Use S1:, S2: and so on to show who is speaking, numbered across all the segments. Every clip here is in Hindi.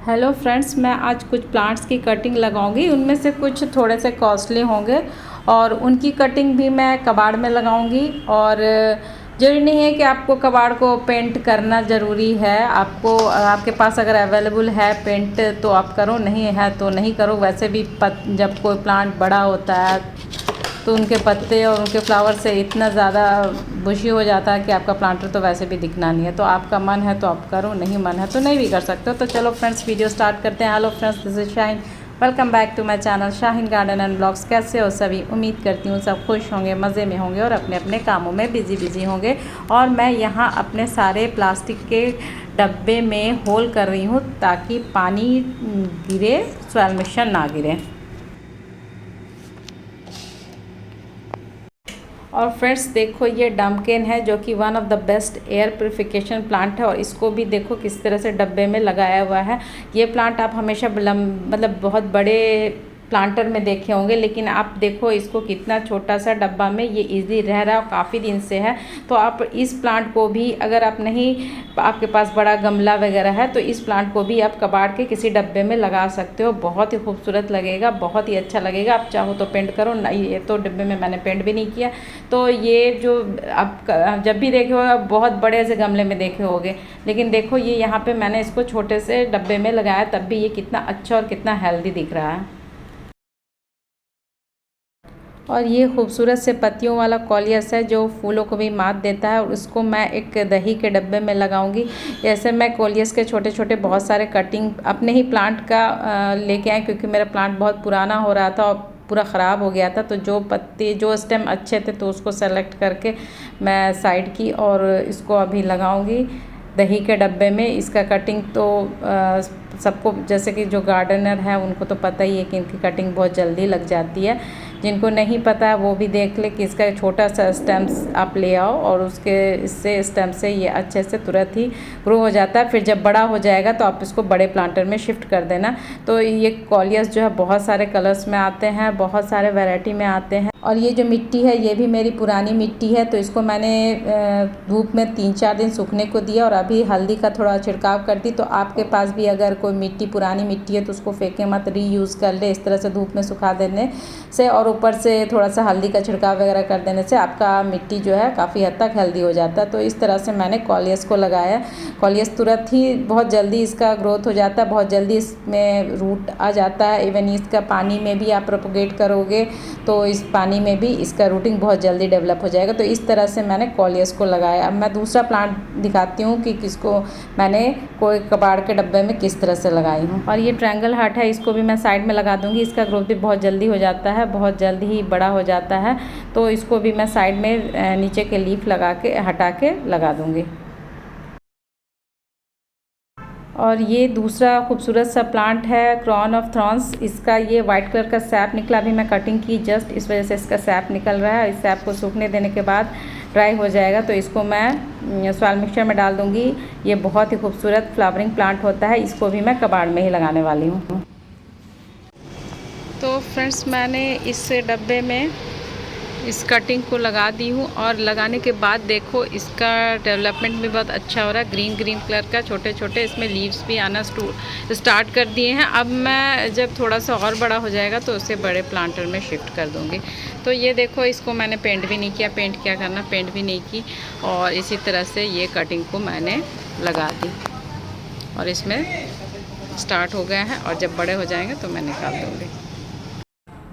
S1: हेलो फ्रेंड्स, मैं आज कुछ प्लांट्स की कटिंग लगाऊंगी। उनमें से कुछ थोड़े से कॉस्टली होंगे और उनकी कटिंग भी मैं कबाड़ में लगाऊंगी। और ज़रूरी नहीं है कि आपको कबाड़ को पेंट करना ज़रूरी है। आपके पास अगर अवेलेबल है पेंट तो आप करो, नहीं है तो नहीं करो। वैसे भी जब कोई प्लांट बड़ा होता है तो उनके पत्ते और उनके फ्लावर से इतना ज़्यादा बुशी हो जाता है कि आपका प्लांटर तो वैसे भी दिखना नहीं है। तो आपका मन है तो आप करो, नहीं मन है तो नहीं भी कर सकते हो। तो चलो फ्रेंड्स, वीडियो स्टार्ट करते हैं। Hello friends, this is Shaheen. Welcome back to my channel Shaheen garden and blogs. कैसे हो सभी? उम्मीद करती हूँ सब खुश होंगे, मज़े में होंगे और अपने अपने कामों में बिजी होंगे। और मैं यहाँ अपने सारे प्लास्टिक के डब्बे में होल कर रही हूँ ताकि पानी गिरे, सॉइल मिक्सचर ना गिरे। और फ्रेंड्स देखो, ये डमकेन है जो कि one of the best air purification plant है। और इसको भी देखो किस तरह से डब्बे में लगाया हुआ है। ये प्लांट आप हमेशा मतलब बहुत बड़े प्लांटर में देखे होंगे, लेकिन आप देखो इसको कितना छोटा सा डब्बा में ये इजीली रह रहा है और काफ़ी दिन से है। तो आप इस प्लांट को भी, अगर आप नहीं, आपके पास बड़ा गमला वगैरह है तो इस प्लांट को भी आप कबाड़ के किसी डब्बे में लगा सकते हो। बहुत ही खूबसूरत लगेगा, बहुत ही अच्छा लगेगा। आप चाहो तो पेंट करो, नहीं ये तो डिब्बे में मैंने पेंट भी नहीं किया। तो ये जो आप जब भी देखे हो बहुत बड़े से गमले में देखे होगे, लेकिन देखो ये यहाँ पे मैंने इसको छोटे से डब्बे में लगाया, तब भी ये कितना अच्छा और कितना हेल्दी दिख रहा है। और ये खूबसूरत से पत्तियों वाला कॉलियस है जो फूलों को भी मात देता है। और उसको मैं एक दही के डब्बे में लगाऊंगी। ऐसे मैं कॉलियस के छोटे छोटे बहुत सारे कटिंग अपने ही प्लांट का लेके आए, क्योंकि मेरा प्लांट बहुत पुराना हो रहा था और पूरा ख़राब हो गया था। तो जो पत्ते, जो स्टेम अच्छे थे तो उसको सेलेक्ट करके मैं साइड की और इसको अभी लगाऊंगी दही के डब्बे में। इसका कटिंग तो सबको, जैसे कि जो गार्डनर है उनको तो पता ही है कि इनकी कटिंग बहुत जल्दी लग जाती है। जिनको नहीं पता है वो भी देख ले कि इसका छोटा सा स्टेम्स आप ले आओ और इससे स्टेम से ये अच्छे से तुरंत ही ग्रो हो जाता है। फिर जब बड़ा हो जाएगा तो आप इसको बड़े प्लांटर में शिफ्ट कर देना। तो ये कॉलियस जो है बहुत सारे कलर्स में आते हैं, बहुत सारे वैरायटी में आते हैं। और ये जो मिट्टी है ये भी मेरी पुरानी मिट्टी है, तो इसको मैंने धूप में 3-4 दिन सूखने को दिया और अभी हल्दी का थोड़ा छिड़काव कर दी। तो आपके पास भी अगर कोई मिट्टी, पुरानी मिट्टी है तो उसको फेंके मत, रीयूज़ कर ले। इस तरह से धूप में सुखा देने से और ऊपर से थोड़ा सा हल्दी का छिड़काव वगैरह कर देने से आपका मिट्टी जो है काफ़ी हद तक हेल्दी हो जाता है। तो इस तरह से मैंने कॉलियस को लगाया। कॉलियस तुरंत ही बहुत जल्दी इसका ग्रोथ हो जाता है, बहुत जल्दी इसमें रूट आ जाता है। इवन इसका पानी में भी आप प्रोपोगेट करोगे तो इस पानी में भी इसका रूटिंग बहुत जल्दी डेवलप हो जाएगा। तो इस तरह से मैंने कॉलियस को लगाया। अब मैं दूसरा प्लांट दिखाती हूँ कि किसको मैंने कोई कबाड़ के डब्बे में किस तरह से लगाई हूँ। और ये ट्रायंगल हार्ट है, इसको भी मैं साइड में लगा दूँगी। इसका ग्रोथ भी बहुत जल्दी हो जाता है, बहुत जल्दी ही बड़ा हो जाता है। तो इसको भी मैं साइड में नीचे के लीफ लगा के, हटा के लगा दूँगी। और ये दूसरा खूबसूरत सा प्लांट है क्रॉन ऑफ थॉर्न्स। इसका ये वाइट कलर का सैप निकला। अभी मैं कटिंग की जस्ट इस वजह से इसका सैप निकल रहा है। इस सैप को सूखने देने के बाद ड्राई हो जाएगा तो इसको मैं सॉइल मिक्सचर में डाल दूँगी। ये बहुत ही खूबसूरत फ्लावरिंग प्लांट होता है। इसको भी मैं कबाड़ में ही लगाने वाली हूँ। तो फ्रेंड्स, मैंने इस डब्बे में इस कटिंग को लगा दी हूँ और लगाने के बाद देखो इसका डेवलपमेंट भी बहुत अच्छा हो रहा है। ग्रीन ग्रीन कलर का छोटे छोटे इसमें लीव्स भी आना स्टार्ट कर दिए हैं। अब मैं जब थोड़ा सा और बड़ा हो जाएगा तो उसे बड़े प्लांटर में शिफ्ट कर दूँगी। तो ये देखो, इसको मैंने पेंट भी नहीं किया। पेंट क्या करना, पेंट भी नहीं की। और इसी तरह से ये कटिंग को मैंने लगा दी और इसमें स्टार्ट हो गया है। और जब बड़े हो जाएंगे तो मैं निकाल दूँगी।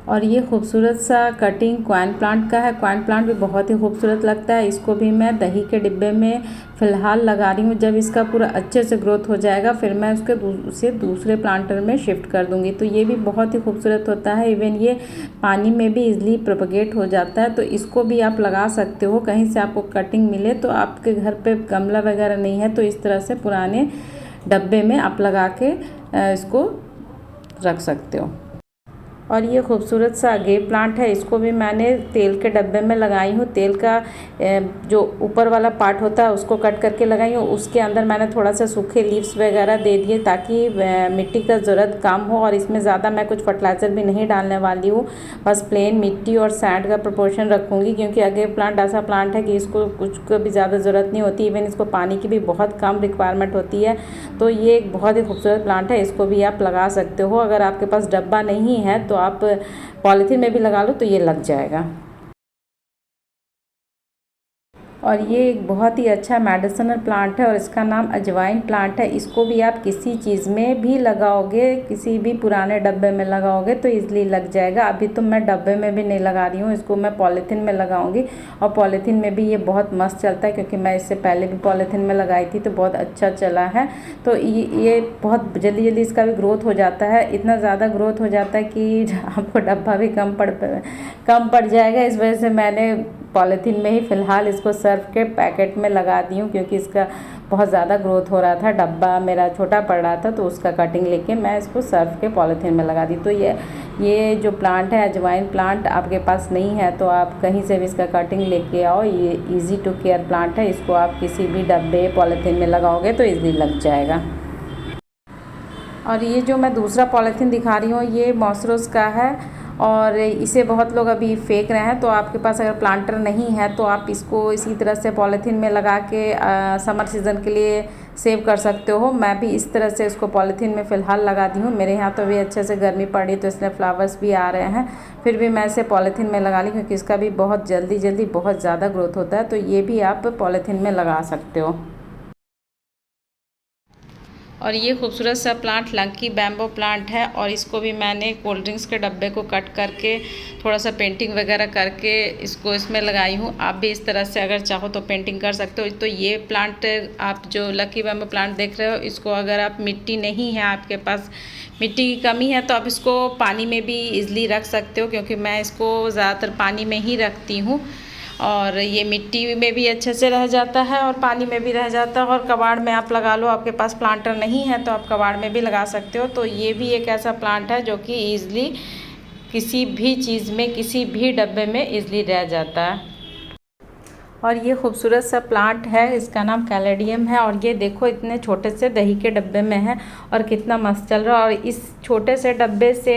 S1: और ये खूबसूरत सा कटिंग क्वाइन प्लांट का है। क्वाइन प्लांट भी बहुत ही खूबसूरत लगता है। इसको भी मैं दही के डिब्बे में फ़िलहाल लगा रही हूँ। जब इसका पूरा अच्छे से ग्रोथ हो जाएगा फिर मैं उसे दूसरे प्लांटर में शिफ्ट कर दूँगी। तो ये भी बहुत ही खूबसूरत होता है। इवन ये पानी में भी इजली प्रोपगेट हो जाता है। तो इसको भी आप लगा सकते हो। कहीं से आपको कटिंग मिले तो, आपके घर पर गमला वगैरह नहीं है तो इस तरह से पुराने डब्बे में आप लगा के इसको रख सकते हो। और ये खूबसूरत सा अगेव प्लांट है, इसको भी मैंने तेल के डब्बे में लगाई हूँ। तेल का जो ऊपर वाला पार्ट होता है उसको कट करके लगाई हूँ। उसके अंदर मैंने थोड़ा सा सूखे लीव्स वगैरह दे दिए ताकि मिट्टी का ज़रूरत कम हो। और इसमें ज़्यादा मैं कुछ फर्टिलाइज़र भी नहीं डालने वाली हूँ, बस प्लेन मिट्टी और सैंड का प्रोपोर्शन रखूँगी, क्योंकि अगेव प्लांट ऐसा प्लांट है कि इसको कुछ को भी ज़्यादा ज़रूरत नहीं होती। इवन इसको पानी की भी बहुत कम रिक्वायरमेंट होती है। तो ये एक बहुत ही खूबसूरत प्लांट है, इसको भी आप लगा सकते हो। अगर आपके पास डब्बा नहीं है तो आप पॉलीथीन में भी लगा लो तो ये लग जाएगा। और ये एक बहुत ही अच्छा मेडिसिनल प्लांट है और इसका नाम अजवाइन प्लांट है। इसको भी आप किसी चीज़ में भी लगाओगे, किसी भी पुराने डब्बे में लगाओगे तो इजीली लग जाएगा। अभी तो मैं डब्बे में भी नहीं लगा रही हूँ, इसको मैं पॉलीथीन में लगाऊंगी। और पॉलीथीन में भी ये बहुत मस्त चलता है, क्योंकि मैं इससे पहले भी पॉलीथीन में लगाई थी तो बहुत अच्छा चला है। तो ये बहुत जल्दी जल्दी इसका भी ग्रोथ हो जाता है, इतना ज़्यादा ग्रोथ हो जाता है कि आपको डब्बा भी कम पड़ जाएगा। इस वजह से मैंने पॉलीथीन में ही फ़िलहाल इसको सर्फ के पैकेट में लगा दी हूँ, क्योंकि इसका बहुत ज़्यादा ग्रोथ हो रहा था। डब्बा मेरा छोटा पड़ रहा था तो उसका कटिंग लेके मैं इसको सर्फ के पॉलीथीन में लगा दी। तो ये जो प्लांट है अजवाइन प्लांट, आपके पास नहीं है तो आप कहीं से भी इसका कटिंग लेके आओ। ये ईजी टू केयर प्लांट है, इसको आप किसी भी डब्बे पॉलीथीन में लगाओगे तो ईज़िली लग जाएगा। और ये जो मैं दूसरा पॉलीथीन दिखा रही हूँ ये मॉसरोस का है और इसे बहुत लोग अभी फेंक रहे हैं। तो आपके पास अगर प्लांटर नहीं है तो आप इसको इसी तरह से पॉलीथीन में लगा के समर सीज़न के लिए सेव कर सकते हो। मैं भी इस तरह से इसको पॉलीथीन में फ़िलहाल लगा दी हूँ। मेरे यहाँ तो भी अच्छे से गर्मी पड़ी तो इसलिए फ्लावर्स भी आ रहे हैं, फिर भी मैं इसे पॉलीथीन में लगा ली क्योंकि इसका भी बहुत जल्दी बहुत ज़्यादा ग्रोथ होता है। तो ये भी आप पॉलीथीन में लगा सकते हो। और ये खूबसूरत सा प्लांट लंकी बैम्बो प्लांट है और इसको भी मैंने कोल्ड ड्रिंक्स के डब्बे को कट करके थोड़ा सा पेंटिंग वगैरह करके इसको इसमें लगाई हूँ। आप भी इस तरह से अगर चाहो तो पेंटिंग कर सकते हो। तो ये प्लांट आप जो लकी बैम्बो प्लांट देख रहे हो, इसको अगर आप मिट्टी नहीं है, आपके पास मिट्टी की कमी है तो आप इसको पानी में भी ईज़िली रख सकते हो, क्योंकि मैं इसको ज़्यादातर पानी में ही रखती हूँ। और ये मिट्टी में भी अच्छे से रह जाता है और पानी में भी रह जाता है। और कबाड़ में आप लगा लो, आपके पास प्लांटर नहीं है तो आप कबाड़ में भी लगा सकते हो। तो ये भी एक ऐसा प्लांट है जो कि ईज़िली किसी भी चीज़ में, किसी भी डब्बे में ईज़िली रह जाता है। और ये खूबसूरत सा प्लांट है, इसका नाम कैलेडियम है। और ये देखो इतने छोटे से दही के डब्बे में है और कितना मस्त चल रहा है। और इस छोटे से डब्बे से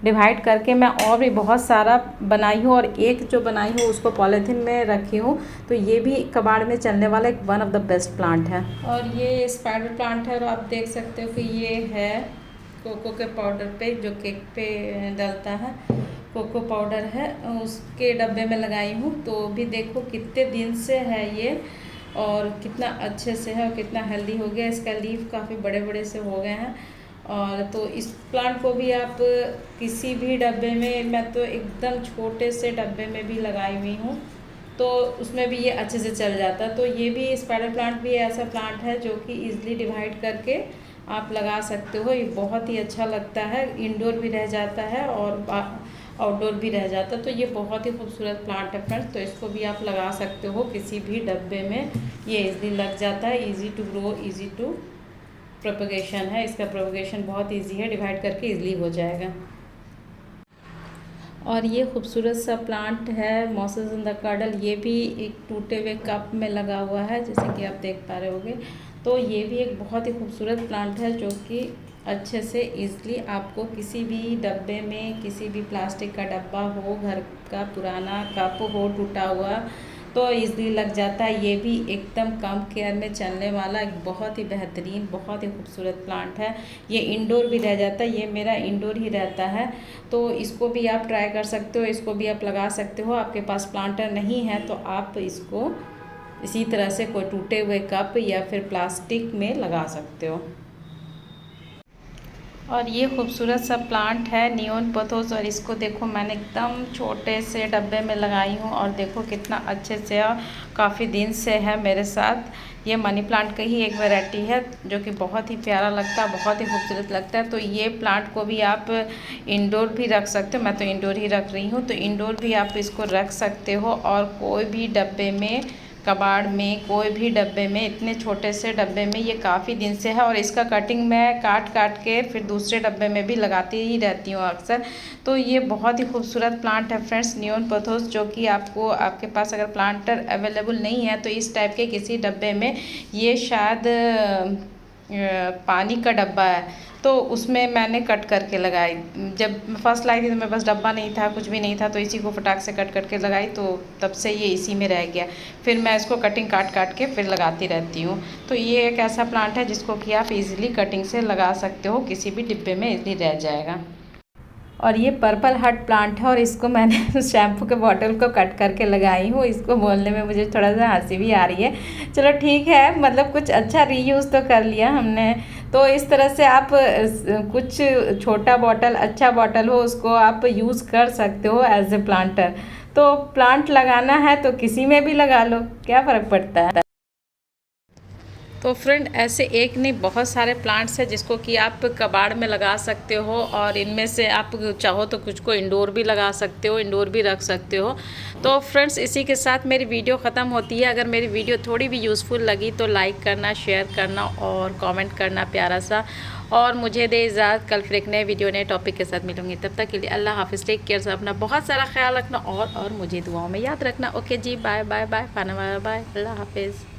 S1: डिवाइड करके मैं और भी बहुत सारा बनाई हूँ और एक जो बनाई हूँ उसको पॉलीथीन में रखी हूँ। तो ये भी कबाड़ में चलने वाला एक one of the best plant है। और ये स्पाइडर प्लांट है और आप देख सकते हो कि ये है कोको के पाउडर पे, जो केक पे डलता है, कोको पाउडर है, उसके डब्बे में लगाई हूँ। तो भी देखो कितने दिन से है ये और कितना अच्छे से है और कितना हेल्दी हो गया। इसका लीफ काफ़ी बड़े बड़े से हो गए हैं। और तो इस प्लांट को भी आप किसी भी डब्बे में, मैं तो एकदम छोटे से डब्बे में भी लगाई हुई हूँ तो उसमें भी ये अच्छे से चल जाता है। तो ये भी स्पाइडर प्लांट भी ऐसा प्लांट है जो कि ईज़िली डिवाइड करके आप लगा सकते हो। ये बहुत ही अच्छा लगता है, इंडोर भी रह जाता है और आउटडोर भी रह जाता है। तो ये बहुत ही खूबसूरत प्लांट है फ्रेंड्स। तो इसको भी आप लगा सकते हो किसी भी डब्बे में, ये इजीली लग जाता है। Easy to grow, easy to propagation है, इसका प्रोपगेशन बहुत इजी है, डिवाइड करके इजीली हो जाएगा। और ये खूबसूरत सा प्लांट है मॉसेस इन द कडल, ये भी एक टूटे हुए कप में लगा हुआ है जैसे कि आप देख पा रहे होगे। तो ये भी एक बहुत ही खूबसूरत प्लांट है जो कि अच्छे से ईज़िली आपको किसी भी डब्बे में, किसी भी प्लास्टिक का डब्बा हो, घर का पुराना कप हो टूटा हुआ, तो ईज़िली लग जाता है। ये भी एकदम कम केयर में चलने वाला एक बहुत ही बेहतरीन, बहुत ही खूबसूरत प्लांट है। ये इंडोर भी रह जाता है, ये मेरा इंडोर ही रहता है। तो इसको भी आप ट्राई कर सकते हो, इसको भी आप लगा सकते हो। आपके पास प्लांटर नहीं है तो आप इसको इसी तरह से कोई टूटे हुए कप या फिर प्लास्टिक में लगा सकते हो। और ये खूबसूरत सा प्लांट है नियॉन पोथोस, और इसको देखो मैंने एकदम छोटे से डब्बे में लगाई हूँ और देखो कितना अच्छे से, और काफ़ी दिन से है मेरे साथ। ये मनी प्लांट का ही एक वैरायटी है जो कि बहुत ही प्यारा लगता है, बहुत ही खूबसूरत लगता है। तो ये प्लांट को भी आप इंडोर भी रख सकते हो, मैं तो इंडोर ही रख रही हूँ। तो इंडोर भी आप इसको रख सकते हो और कोई भी डब्बे में कबाड़ में, कोई भी डब्बे में, इतने छोटे से डब्बे में ये काफ़ी दिन से है। और इसका कटिंग मैं काट काट के फिर दूसरे डब्बे में भी लगाती ही रहती हूँ अक्सर। तो ये बहुत ही खूबसूरत प्लांट है फ्रेंड्स, नियॉन पोथोस, जो कि आपके पास अगर प्लांटर अवेलेबल नहीं है तो इस टाइप के किसी डब्बे में, ये शायद पानी का डब्बा है, तो उसमें मैंने कट करके लगाई। जब फर्स्ट लाई थी तो मेरे पास डब्बा नहीं था, कुछ भी नहीं था, तो इसी को फटाक से कट करके लगाई, तो तब से ये इसी में रह गया। फिर मैं इसको कटिंग काट काट के फिर लगाती रहती हूँ। तो ये एक ऐसा प्लांट है जिसको कि आप इजीली कटिंग से लगा सकते हो, किसी भी डिब्बे में इजीली रह जाएगा। और ये पर्पल हार्ट प्लांट है और इसको मैंने शैम्पू के बॉटल को कट करके लगाई हूँ। इसको बोलने में मुझे थोड़ा सा हंसी भी आ रही है। चलो ठीक है, मतलब कुछ अच्छा रीयूज़ तो कर लिया हमने। तो इस तरह से आप कुछ छोटा बॉटल, अच्छा बॉटल हो, उसको आप यूज़ कर सकते हो एज ए प्लांटर। तो प्लांट लगाना है तो किसी में भी लगा लो, क्या फ़र्क पड़ता है। तो फ्रेंड, ऐसे एक नहीं बहुत सारे प्लांट्स हैं जिसको कि आप कबाड़ में लगा सकते हो, और इनमें से आप चाहो तो कुछ को इंडोर भी लगा सकते हो, इंडोर भी रख सकते हो। तो फ्रेंड्स, इसी के साथ मेरी वीडियो ख़त्म होती है। अगर मेरी वीडियो थोड़ी भी यूज़फुल लगी तो लाइक करना, शेयर करना और कमेंट करना प्यारा सा, और मुझे दे इजाज़त। कल फिर एक नए वीडियो, नए टॉपिक के साथ मिलूंगी। तब तक के लिए अल्लाह हाफिज़, टेक केयर से, अपना बहुत सारा ख्याल रखना और मुझे दुआओं में याद रखना। ओके जी, बाय बाय बाय, खाना बाय बाय, अल्लाह हाफिज़।